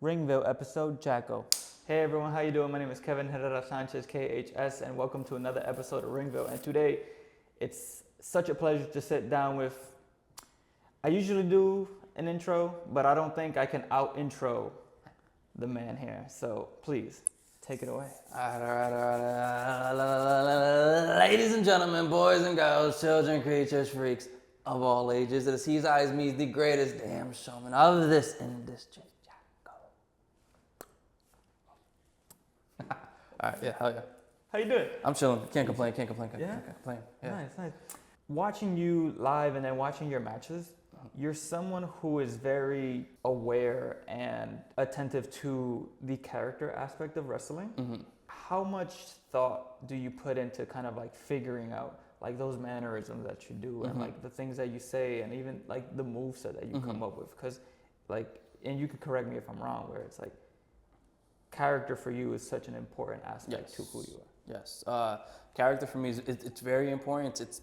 RingVille episode, Jaco. Hey everyone, how you doing? My name is Kevin Herrera Sanchez, KHS, and welcome to another episode of RingVille. And today, it's such a pleasure to sit down with. I usually do an intro, but I don't think I can out-intro the man here. So please, take it away. All right. Ladies and gentlemen, boys and girls, children, creatures, freaks of all ages, it is He's Eyes Me, the greatest damn showman of this industry. All right, yeah, hell yeah. How you doing? I'm chilling. Can't complain. Yeah? Nice. Watching you live and then watching your matches, you're someone who is very aware and attentive to the character aspect of wrestling. Mm-hmm. How much thought do you put into kind of like figuring out like those mannerisms that you do and like the things that you say and even like the moveset that you come up with? Because like, and you could correct me if I'm wrong, where it's like, character for you is such an important aspect to who you are. Yes. Character for me it's very important. It's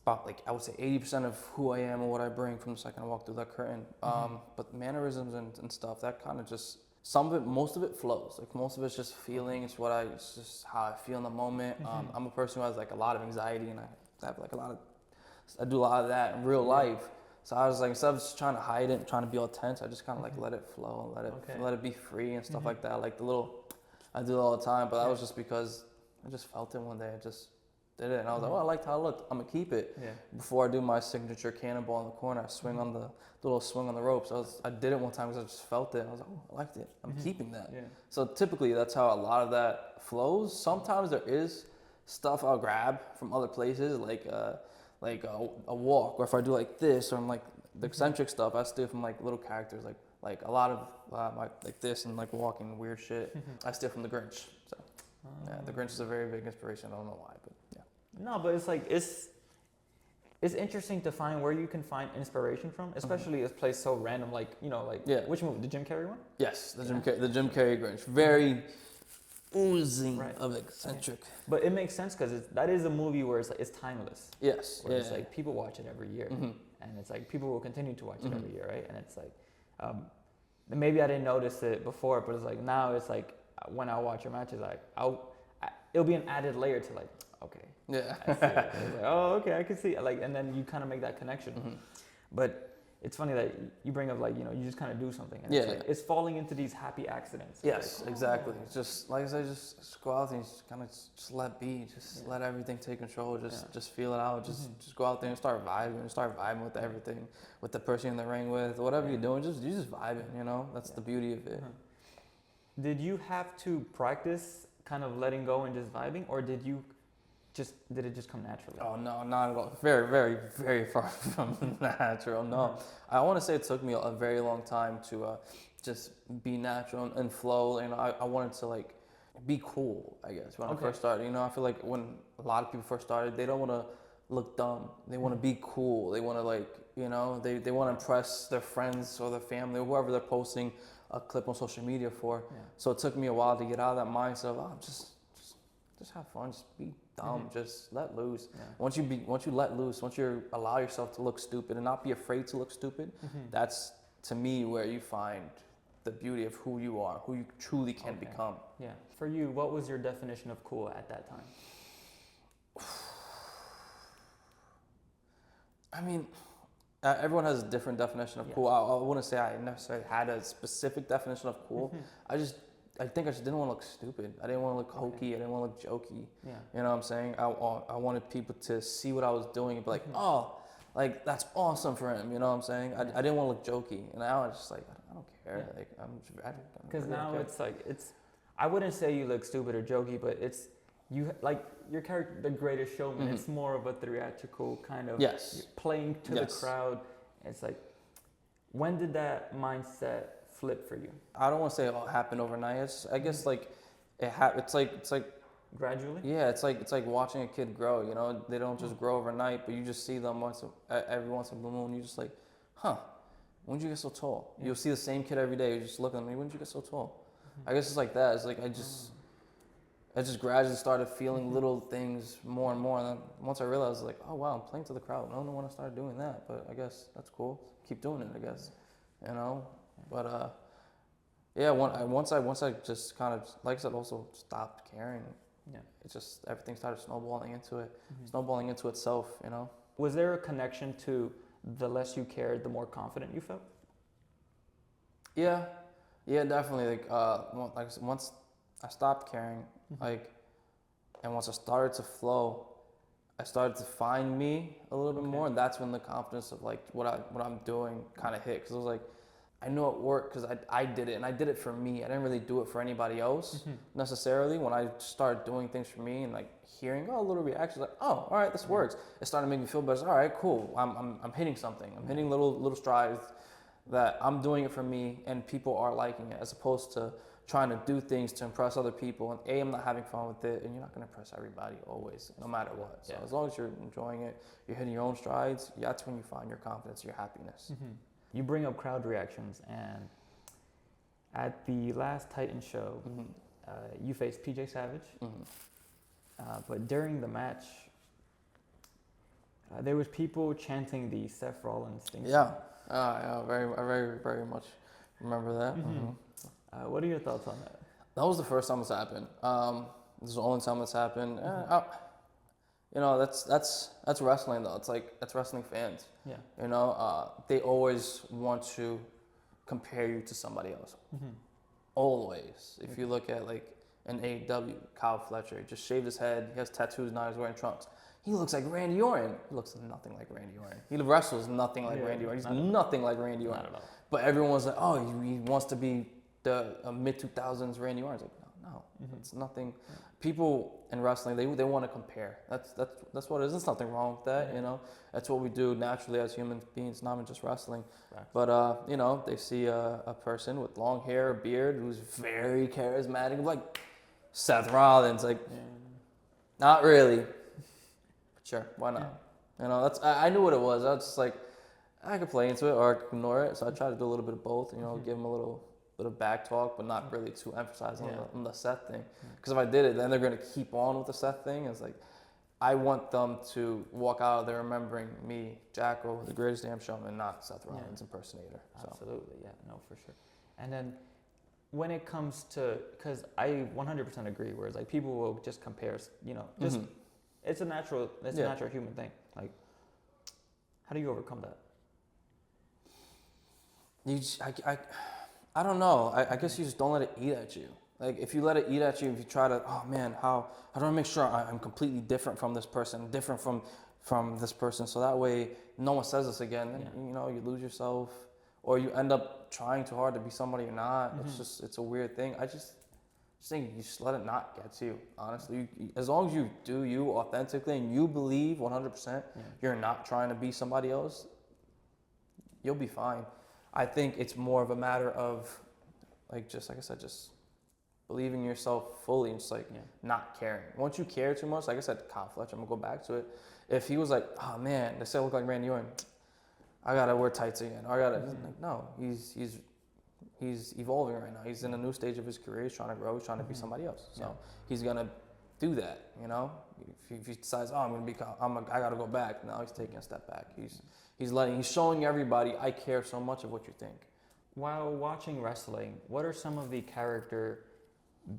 about like I would say 80% of who I am and what I bring from the second I walk through that curtain. But mannerisms and stuff, that kind of just most of it flows. Like most of it's just feeling. It's just how I feel in the moment. I'm a person who has like a lot of anxiety and I have like I do a lot of that in real life. So I was like, instead of just trying to hide it and trying to be all tense, I just kind of like let it flow and let it be free and stuff like that. Like I do it all the time, but that was just because I just felt it one day. I just did it, and I was like, oh, I liked how it looked. I'm gonna keep it. Yeah. Before I do my signature cannonball in the corner, I swing on the little swing on the ropes. I did it one time because I just felt it. I was like, oh, I liked it. I'm keeping that. Yeah. So typically, that's how a lot of that flows. Sometimes there is stuff I'll grab from other places, like a walk, or if I do like this, or I'm like the eccentric stuff, I steal from like little characters, like a lot of like this and like walking weird shit. I steal from the Grinch. So yeah, the Grinch is a very big inspiration. I don't know why, but yeah. No, but it's like it's interesting to find where you can find inspiration from, especially a place so random, like which movie, the Jim Carrey one? Yes, the Jim Carrey Grinch, very oozing of eccentric. Yeah. But it makes sense because that is a movie where it's timeless. Yes. Where it's like people watch it every year, and it's like people will continue to watch it every year, right? And it's like maybe I didn't notice it before, but it's like now it's like when I watch your matches, like it'll be an added layer to like, okay, yeah, I see it. It's like, oh, okay, I can see, like, and then you kind of make that connection. But it's funny that you bring up like, you just kind of do something, and it's falling into these happy accidents. Yes, like, exactly. It's just like I said, just go out there and just kind of just let be, let everything take control. Just feel it out. Just go out there and start vibing with everything, with the person in the ring, with whatever you're doing. You just vibing. That's the beauty of it. Did you have to practice kind of letting go and just vibing, or did it just come naturally? Oh no, not at all. Very, very, very far from natural. No, I want to say it took me a very long time to just be natural and flow. I wanted to like be cool, I guess, when I first started. I feel like when a lot of people first started, they don't want to look dumb. They want to be cool. They want to like, they want to impress their friends or their family or whoever they're posting a clip on social media for. Yeah. So it took me a while to get out of that mindset of just have fun, just be dumb, just let loose. Yeah. Once you let loose, once you allow yourself to look stupid and not be afraid to look stupid, that's to me where you find the beauty of who you are, who you truly can become. Yeah. For you, what was your definition of cool at that time? I mean, everyone has a different definition of cool. I wouldn't say I necessarily had a specific definition of cool. I think I just didn't want to look stupid. I didn't want to look hokey. I didn't want to look jokey. Yeah. You know what I'm saying? I wanted people to see what I was doing and be like, oh, like that's awesome for him. You know what I'm saying? I didn't want to look jokey. And now I'm just like, I don't care. Yeah. Like because now it's like I wouldn't say you look stupid or jokey, but it's you like your character, the Greatest Showman. It's more of a theatrical kind of playing to the crowd. It's like, when did that mindset flip for you? I don't want to say it all happened overnight. I guess like it's like gradually. Yeah, it's like watching a kid grow. They don't just grow overnight, but you just see them every once in a blue moon. You're just like, huh, when did you get so tall? You'll see the same kid every day. You just look at them. When did you get so tall? I guess it's like that. It's like I just gradually started feeling little things more and more. And then once I realized, like, oh wow, I'm playing to the crowd. I don't know when I started doing that, but I guess that's cool. Keep doing it, I guess. But yeah, once I just kind of, like I said, also stopped caring. Yeah. It just, everything started snowballing into it, snowballing into itself, you know. Was there a connection to the less you cared, the more confident you felt? Yeah, definitely. Like I said, once I stopped caring, like, and once I started to flow, I started to find me a little bit more, and that's when the confidence of like what I'm doing kind of hit. Because it was like, I know it worked because I did it, and I did it for me. I didn't really do it for anybody else necessarily. When I started doing things for me and like hearing a little reactions, like, oh, all right, this works. It started to make me feel better. All right, cool. I'm hitting something. I'm hitting little strides that I'm doing it for me, and people are liking it, as opposed to trying to do things to impress other people. And I'm not having fun with it, and you're not going to impress everybody always, no matter what. So as long as you're enjoying it, you're hitting your own strides, that's when you find your confidence, your happiness. You bring up crowd reactions, and at the last Titan show, you faced PJ Savage, but during the match, there was people chanting the Seth Rollins thing. Yeah, I very much remember that. What are your thoughts on that? That was the first time it's happened. This is the only time it's happened. You know, that's wrestling though. It's like, that's wrestling fans. Yeah. You know, they always want to compare you to somebody else. Always. If you look at like an AEW, Kyle Fletcher, he just shaved his head. He has tattoos now. He's wearing trunks. He looks like Randy Orton. He looks nothing like Randy Orton. He wrestles nothing like Randy Orton. He's nothing like Randy Orton. Not at all. But everyone's like, oh, he wants to be the mid 2000s Randy Orton. It's like, no, it's nothing. People in wrestling, they want to compare. That's what it is. There's nothing wrong with that, you know. That's what we do naturally as human beings, not even just wrestling. Right. But you know, they see a person with long hair, a beard, who's very charismatic, like Seth Rollins. Like, not really. But sure, why not? You know, I knew what it was. I was just like, I could play into it or I could ignore it. So I tried to do a little bit of both. You know, give them a little bit of back talk, but not really too emphasized on the Seth thing. Because if I did it, then they're going to keep on with the Seth thing. It's like, I want them to walk out of there remembering me, Jaco, the greatest damn showman, not Seth Rollins impersonator. So. Absolutely, yeah, no, for sure. And then when it comes to, because I 100% agree, whereas like people will just compare, you know, just it's a natural human thing. Like, how do you overcome that? I don't know. I guess you just don't let it eat at you. Like, if you let it eat at you, if you try to, oh man, how do I make sure I'm completely different from this person, different from this person, so that way no one says this again. Then, you know, you lose yourself, or you end up trying too hard to be somebody you're not. It's a weird thing. I just think you just let it not get to you, honestly. As long as you do you authentically and you believe 100% you're not trying to be somebody else, you'll be fine. I think it's more of a matter of, like I said, just believing in yourself fully and just like not caring. Once you care too much, like I said, Kyle Fletcher, I'm gonna go back to it. If he was like, oh man, they say I look like Randy Orton, I gotta wear tights again. Or I gotta, like, no, he's evolving right now. He's in a new stage of his career. He's trying to grow. He's trying to be somebody else. So he's gonna do that. You know, if he decides, oh, I gotta go back. Now he's taking a step back. He's showing everybody, I care so much of what you think. While watching wrestling, what are some of the character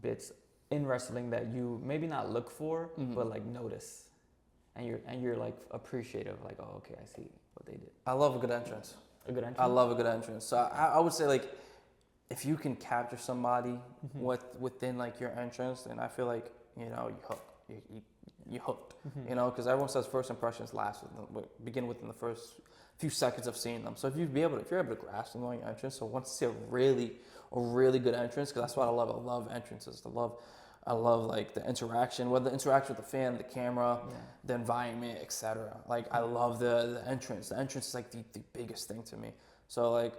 bits in wrestling that you maybe not look for, but like notice, and you're like appreciative, like, oh, okay, I see what they did. I love a good entrance. A good entrance? I love a good entrance. So I would say, like, if you can capture somebody within like your entrance, then I feel like, you know, you hooked. You know, because everyone says first impressions begin within the first few seconds of seeing them. So if you're able to grasp them on your entrance, so once you see a really good entrance, because that's what I love. I love entrances. I love like the interaction, whether the interaction with the fan, the camera, the environment, etc. Like, I love the entrance. The entrance is like the biggest thing to me. So like,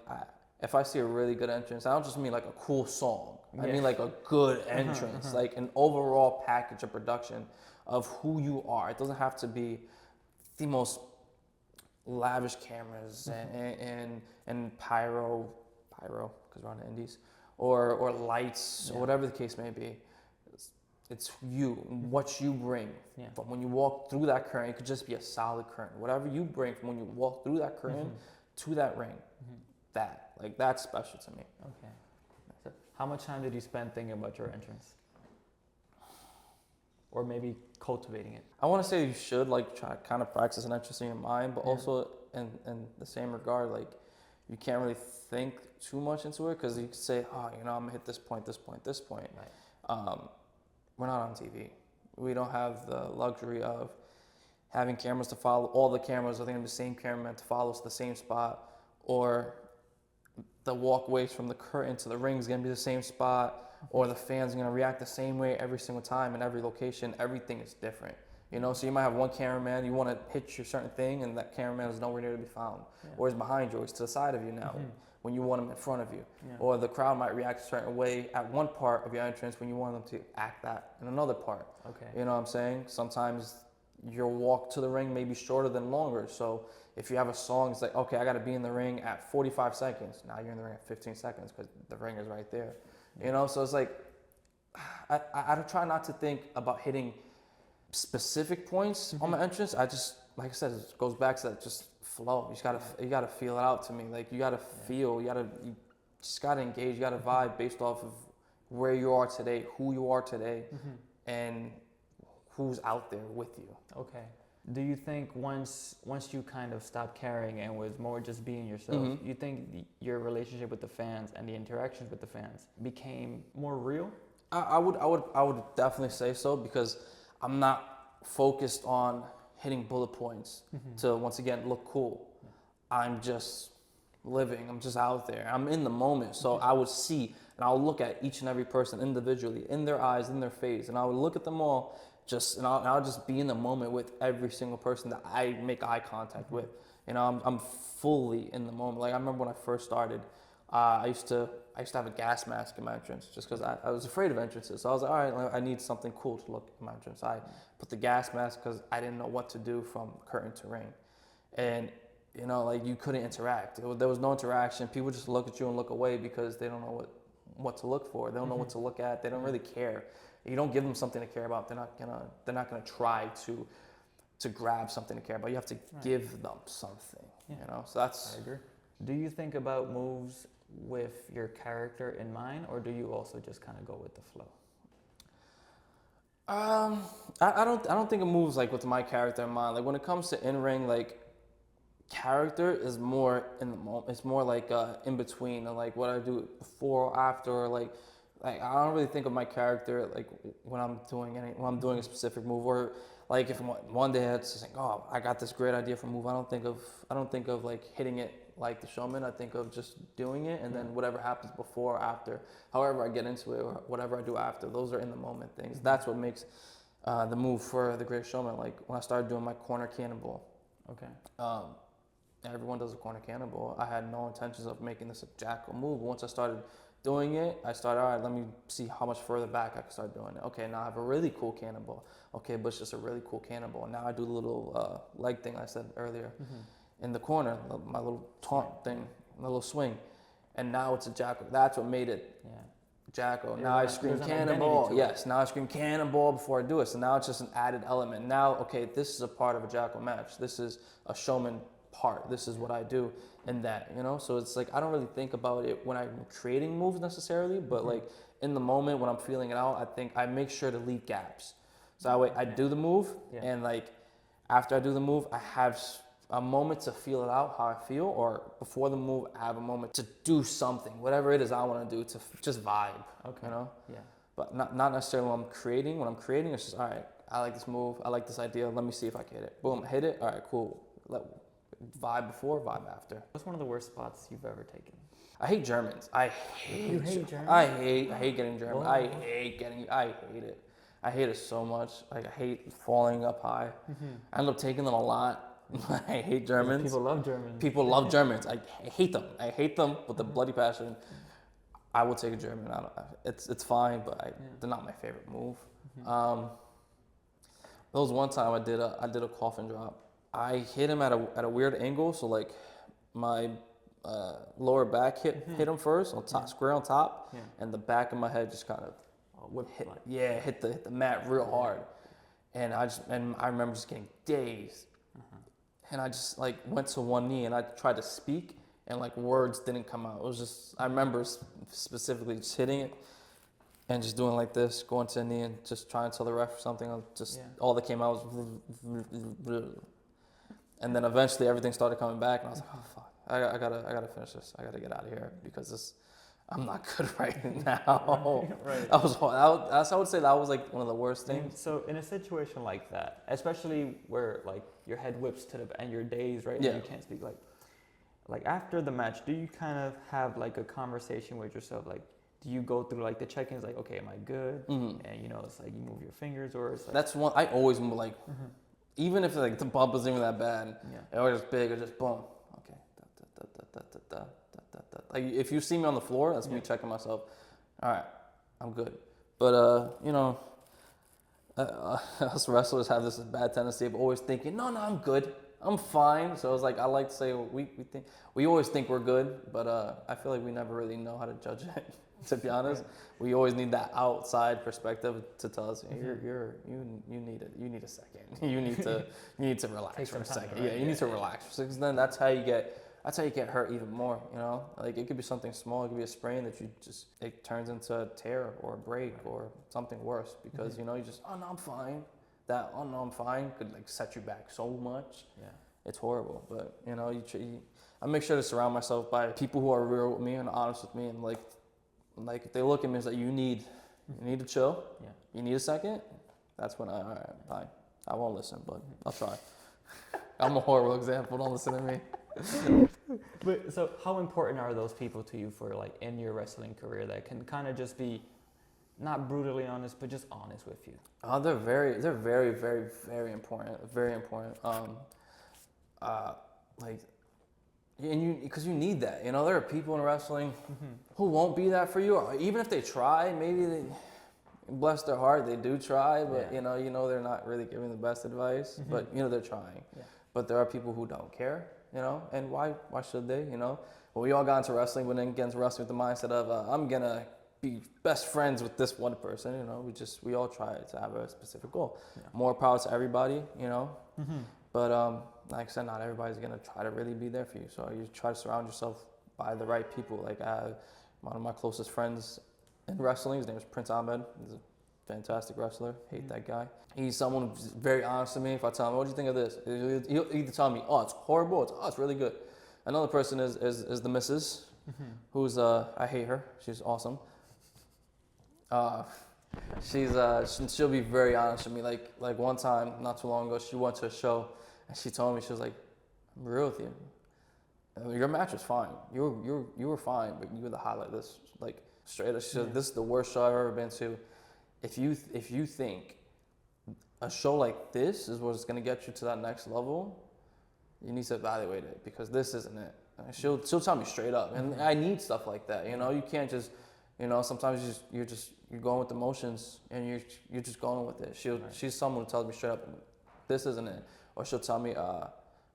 if I see a really good entrance, I don't just mean like a cool song. I mean like a good entrance, like an overall package of production of who you are. It doesn't have to be the most lavish cameras and pyro, because we're on the indies, or lights, or whatever the case may be. It's you, what you bring. But when you walk through that curtain, it could just be a solid curtain. Whatever you bring from when you walk through that curtain to that ring, that. Like, that's special to me. Okay. So how much time did you spend thinking about your entrance? Or maybe cultivating it? I want to say you should like try to kind of practice an entrance in your mind, but Yeah. also in the same regard, like you can't really think too much into it because you could say, oh, you know, I'm gonna hit this point, this point, this point. Right. We're not on TV. We don't have the luxury of having cameras to follow. All the cameras are going to be the same cameraman to follow us to the same spot, or the walkways from the curtain to the ring is going to be the same spot, or the fans are going to react the same way every single time in every location. Everything is different. You know, so you might have one cameraman, you want to hit your certain thing, and that cameraman is nowhere near to be found. Yeah. Or he's behind you, or he's to the side of you now, when you want him in front of you. Yeah. Or the crowd might react a certain way at one part of your entrance when you want them to act that in another part. Okay. You know what I'm saying? Sometimes your walk to the ring may be shorter than longer. So if you have a song, it's like, okay, I got to be in the ring at 45 seconds. Now you're in the ring at 15 seconds because the ring is right there. You know, so it's like, I try not to think about hitting specific points on my entrance. I just, like I said, it goes back to that just flow. You gotta feel it out to me. Like you gotta feel, you just gotta engage, you gotta vibe based off of where you are today, who you are today, and who's out there with you. Okay. Do you think once you kind of stopped caring and was more just being yourself, you think your relationship with the fans and the interactions with the fans became more real? I would definitely say so, because I'm not focused on hitting bullet points to once again look cool. I'm just living. I'm just out there. I'm in the moment. So I would see and I'll look at each and every person individually, in their eyes, in their face, and I would look at them all. And I'll just be in the moment with every single person that I make eye contact with. You know, I'm fully in the moment. Like I remember when I first started, I used to have a gas mask in my entrance just because I was afraid of entrances. So I was like, all right, I need something cool to look in my entrance. I put the gas mask because I didn't know what to do from curtain to ring. And, you know, like you couldn't interact. There was no interaction. People just look at you and look away because they don't know what to look for. They don't know what to look at. They don't really care. You don't give them something to care about. They're not gonna try to grab something to care about. You have to give them something. You know. So that's. I agree. Do you think about moves with your character in mind, or do you also just kind of go with the flow? I don't think of moves like with my character in mind. Like when it comes to in ring, like character is more in the moment. It's more like in between, like what I do before or after, or like I don't really think of my character like when I'm doing a specific move, or like if one day it's just like, oh, I got this great idea for a move. I don't think of like hitting it like the showman. I think of just doing it, and then whatever happens before or after, however I get into it, or whatever I do after, those are in the moment things. That's what makes the move for the Greatest Showman. Like when I started doing my corner cannonball. Okay. Everyone does a corner cannonball. I had no intentions of making this a Jaco move. Once I started doing it, I started, all right, let me see how much further back I can start doing it. Okay, now I have a really cool cannonball. Okay, but it's just a really cool cannonball. And now I do the little leg thing I said earlier in the corner, my little taunt thing, my little swing. And now it's a Jaco. That's what made it Jaco. Now I scream cannonball. Yes, now I scream cannonball before I do it. So now it's just an added element. Now, okay, this is a part of a Jaco match. This is a showman part. This is what I do in that, you know? So it's like, I don't really think about it when I'm creating moves necessarily, but like in the moment when I'm feeling it out, I think I make sure to leave gaps. So that way I do the move and like after I do the move, I have a moment to feel it out, how I feel, or before the move, I have a moment to do something, whatever it is I want to do to just vibe, you know? Yeah. But not necessarily when I'm creating. When I'm creating, it's just, all right, I like this move, I like this idea, let me see if I can hit it. Boom, hit it, all right, cool. Vibe before, vibe after. What's one of the worst spots you've ever taken? I hate Germans. I hate Germans? I hate getting German. I hate it. I hate it so much. Like I hate falling up high. I end up taking them a lot. I hate Germans. People love Germans. People love Germans. I hate them. I hate them with a bloody passion. I will take a German. It's fine, but they're not my favorite move. There was one time I did a coffin drop. I hit him at a weird angle, so like my lower back hit him first on top, square on top, and the back of my head just kind of hit the mat real hard, and I remember just getting dazed, and I just like went to one knee and I tried to speak, and like words didn't come out. It was just, I remember specifically just hitting it and just doing like this, going to the knee and just trying to tell the ref something. All that came out was, and then eventually everything started coming back, and I was like, oh fuck, I gotta finish this. I gotta get out of here because I'm not good right now. Right. I would say that was like one of the worst things. And so in a situation like that, especially where like your head whips to the and your days, right? Yeah. And you can't speak, like after the match, do you kind of have like a conversation with yourself? Like, do you go through like the check-ins, like, okay, am I good? Mm-hmm. And you know, it's like you move your fingers, or it's like That's one I always move, like, even if like the bump isn't even that bad, it was just big, or just boom. Okay. Like if you see me on the floor, that's me checking myself. All right, I'm good. But you know, us wrestlers have this bad tendency of always thinking, no, I'm good, I'm fine. So it's like I like to say we always think we're good, but I feel like we never really know how to judge it. To be honest, we always need that outside perspective to tell us, hey, you need a second. You need to relax for a second. Right? Yeah, you need to relax because then that's how you get hurt even more. You know, like it could be something small, it could be a sprain that it turns into a tear or a break or something worse because you know you just, oh no, I'm fine. That oh no, I'm fine could like set you back so much. Yeah, it's horrible. But you know, I make sure to surround myself by people who are real with me and honest with me, and like if they look at me, it's like you need to chill. Yeah. You need a second. That's when all right, fine. I won't listen, but I'll try. I'm a horrible example. Don't listen to me. But so, how important are those people to you for like in your wrestling career that can kind of just be not brutally honest, but just honest with you? Oh, they're very, very, very important. Very important. Like. And because you need that, you know, there are people in wrestling who won't be that for you, or even if they try, maybe they, bless their heart, they do try, but you know they're not really giving the best advice, but you know they're trying. Yeah. But there are people who don't care, you know, and why should they, you know? Well, we all got into wrestling, but then get into wrestling with the mindset of I'm gonna be best friends with this one person, you know. We all try to have a specific goal. Yeah. More power to everybody, you know. But like I said, not everybody's gonna try to really be there for you. So you try to surround yourself by the right people. Like one of my closest friends in wrestling, his name is Prince Ahmed. He's a fantastic wrestler. Hate that guy. He's someone who's very honest to me. If I tell him, what do you think of this? He'll either tell me, oh, it's horrible, it's really good. Another person is the missus, who's I hate her. She's awesome. She'll be very honest with me. Like one time, not too long ago, she went to a show, and she told me, she was like, "I'm real with you. Your match was fine. You were fine, but you were the highlight. This like straight up. She said, this is the worst show I've ever been to. If you think a show like this is what's gonna get you to that next level, you need to evaluate it because this isn't it." And she'll tell me straight up, and I need stuff like that. You know, you can't just, you know, sometimes you're going with emotions and you're just going with it. She's someone who tells me straight up, this isn't it. Or she'll tell me,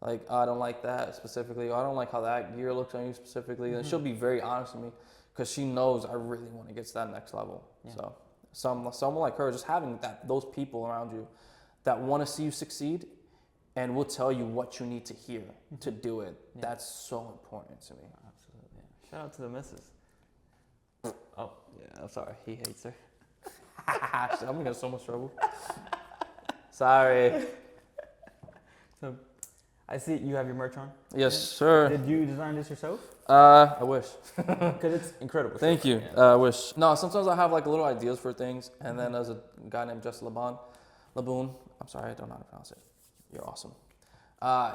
like, I don't like that specifically, or I don't like how that gear looks on you specifically. And she'll be very honest with me because she knows I really want to get to that next level. Yeah. So someone like her, just having those people around you that want to see you succeed and will tell you what you need to hear to do it. Yeah. That's so important to me. Absolutely. Yeah. Shout out to the missus. Oh, yeah, I'm sorry. He hates her. I'm going to get so much trouble. Sorry. So, I see you have your merch on. Yes, sir. Did you design this yourself? I wish. Because it's incredible. Thank you. Yeah. I wish. No, sometimes I have like little ideas for things, and then there's a guy named Jess Laboon. I'm sorry, I don't know how to pronounce it. You're awesome.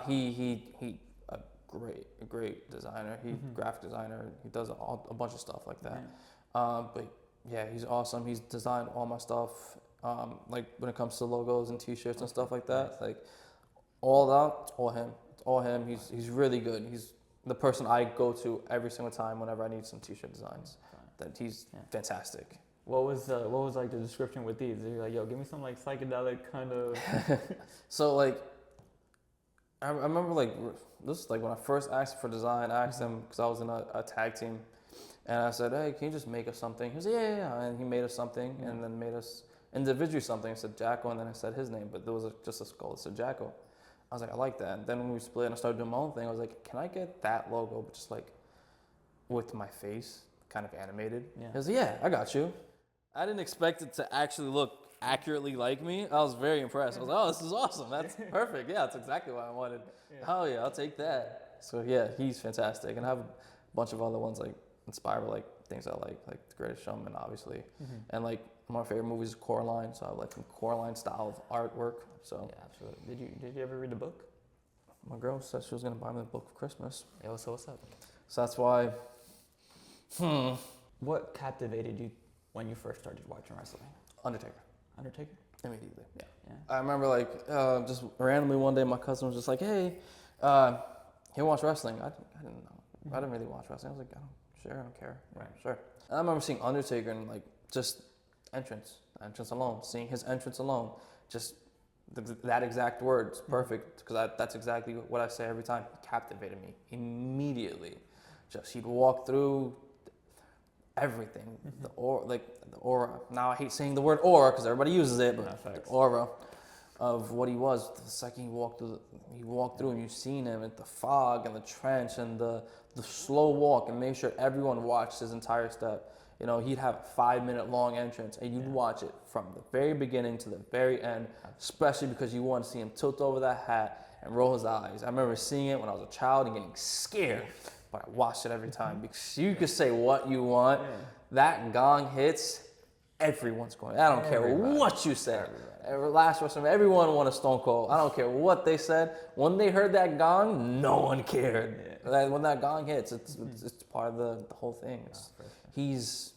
He a great designer. He graphic designer. He does a bunch of stuff like that. Yeah. But yeah, he's awesome. He's designed all my stuff. Like when it comes to logos and T-shirts and stuff like that. Like all that, it's all him. It's all him. He's really good. He's the person I go to every single time whenever I need some T-shirt designs. That he's fantastic. What was like the description with these? You're like, yo, give me some like psychedelic kind of. So like, I remember like this is like when I first asked for design. I asked him because I was in a tag team, and I said, hey, can you just make us something? He said, yeah. And he made us something, and then made us individually something. I said Jaco, and then I said his name, but there was just a skull. It said Jaco. I was like, I like that. And then when we split and I started doing my own thing, I was like, can I get that logo, but just like with my face, kind of animated? Yeah. He was like, yeah, I got you. I didn't expect it to actually look accurately like me. I was very impressed. I was like, oh, this is awesome. That's perfect. Yeah, that's exactly what I wanted. Yeah. Oh yeah, I'll take that. So yeah, he's fantastic. And I have a bunch of other ones like inspired by like things I like The Greatest Showman, obviously. And like one of my favorite movies is Coraline, so I like some Coraline style of artwork. So yeah, absolutely. Did you ever read the book? My girl said she was gonna buy me the book for Christmas. Yeah, so what's up? So that's why. What captivated you when you first started watching wrestling? Undertaker. Immediately. Yeah. I remember like just randomly one day my cousin was just like, hey, he watched wrestling. I didn't know. I didn't really watch wrestling. I was like, I don't care. Right. Sure. And I remember seeing Undertaker and like just entrance alone, seeing his entrance alone, just that exact words, perfect, because that's exactly what I say every time. He captivated me immediately. Just he'd walk through everything, the aura. Now I hate saying the word aura because everybody uses it, but the aura of what he was. The second he walked through, and you've seen him at the fog and the trench and the slow walk, and make sure everyone watched his entire step. You know, he'd have a 5-minute long entrance, and you'd watch it from the very beginning to the very end, especially because you want to see him tilt over that hat and roll his eyes. I remember seeing it when I was a child and getting scared, but I watched it every time because you could say what you want. Yeah. That gong hits, everyone's going. I don't care what you said. Last WrestleMania, everyone wanted Stone Cold. I don't care what they said. When they heard that gong, no one cared. Yeah. When that gong hits, it's part of the whole thing. He's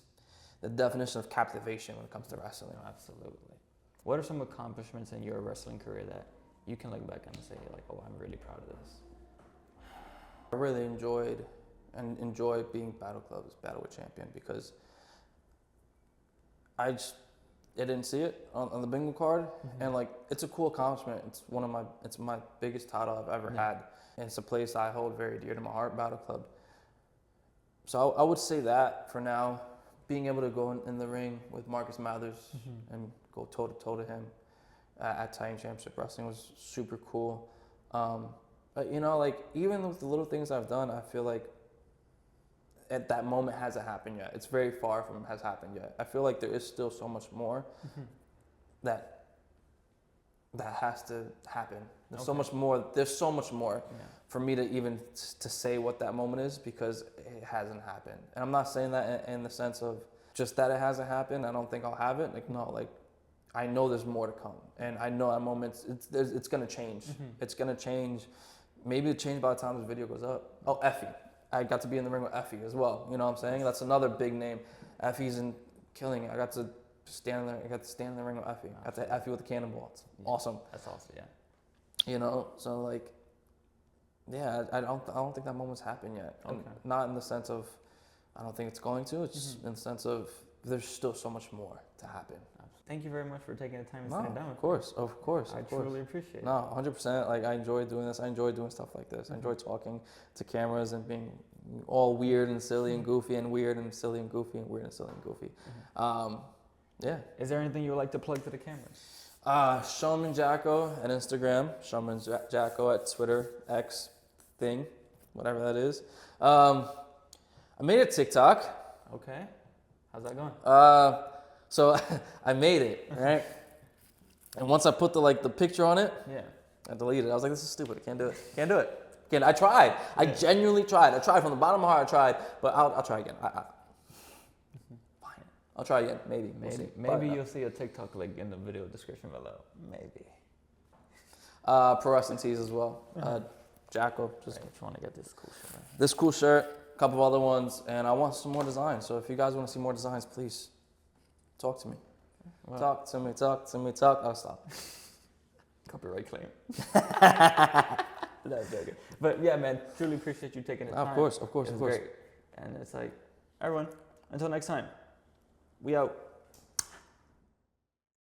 the definition of captivation when it comes to wrestling. Absolutely. What are some accomplishments in your wrestling career that you can look back and say, like, oh, I'm really proud of this? I really enjoy being Battle Club's Battle Champion because I didn't see it on the bingo card, and like it's a cool accomplishment. It's my biggest title I've ever had, and it's a place I hold very dear to my heart, Battle Club. So I would say that for now, being able to go in the ring with Marcus Mathers and go toe to toe to him at Titan Championship Wrestling was super cool. But you know, like even with the little things I've done, I feel like at that moment hasn't happened yet. It's very far from has happened yet. I feel like there is still so much more that has to happen. There's so much more. There's so much more for me to even to say what that moment is because it hasn't happened. And I'm not saying that in the sense of just that it hasn't happened. I don't think I'll have it. Like no, like I know there's more to come, and I know at moments it's gonna change. It's gonna change. Maybe it change by the time this video goes up. Oh, Effie. I got to be in the ring with Effie as well. You know what I'm saying? That's another big name. Effie's killing it. I got to stand there. I got to stand in the ring with Effie. I got to hit Effie with a cannonball. It's awesome. That's awesome. Yeah. You know, so like, yeah, I don't think that moment's happened yet. Okay. And not in the sense of, I don't think it's going to. It's just in the sense of there's still so much more to happen. Thank you very much for taking the time and sitting down. Of course. I truly appreciate it. No, 100%. Like I enjoy doing this. I enjoy doing stuff like this. I enjoy talking to cameras and being all weird and silly and goofy and weird and silly and goofy and weird and silly and goofy. Yeah. Is there anything you would like to plug to the cameras? Showman Jaco at Instagram. Showman Jaco at Twitter, X thing, whatever that is. I made a TikTok. Okay. How's that going? So I made it, right? And once I put the picture on it, I deleted it. I was like, this is stupid. I can't do it. Again, I tried. I genuinely tried. I tried from the bottom of my heart. I tried, but I'll try again. Fine. I'll try again. Maybe. Maybe you'll see a TikTok link in the video description below. Maybe. Pro Wrestling Tees as well. Jaco. Just trying to get this cool shirt. Right? This cool shirt. A couple of other ones, and I want some more designs. So if you guys want to see more designs, please. Talk to me. Wow. Talk to me. Oh, stop. Copyright claim. That's joking. But yeah, man, truly appreciate you taking the time. Of course. Great. And it's like, everyone, until next time, we out.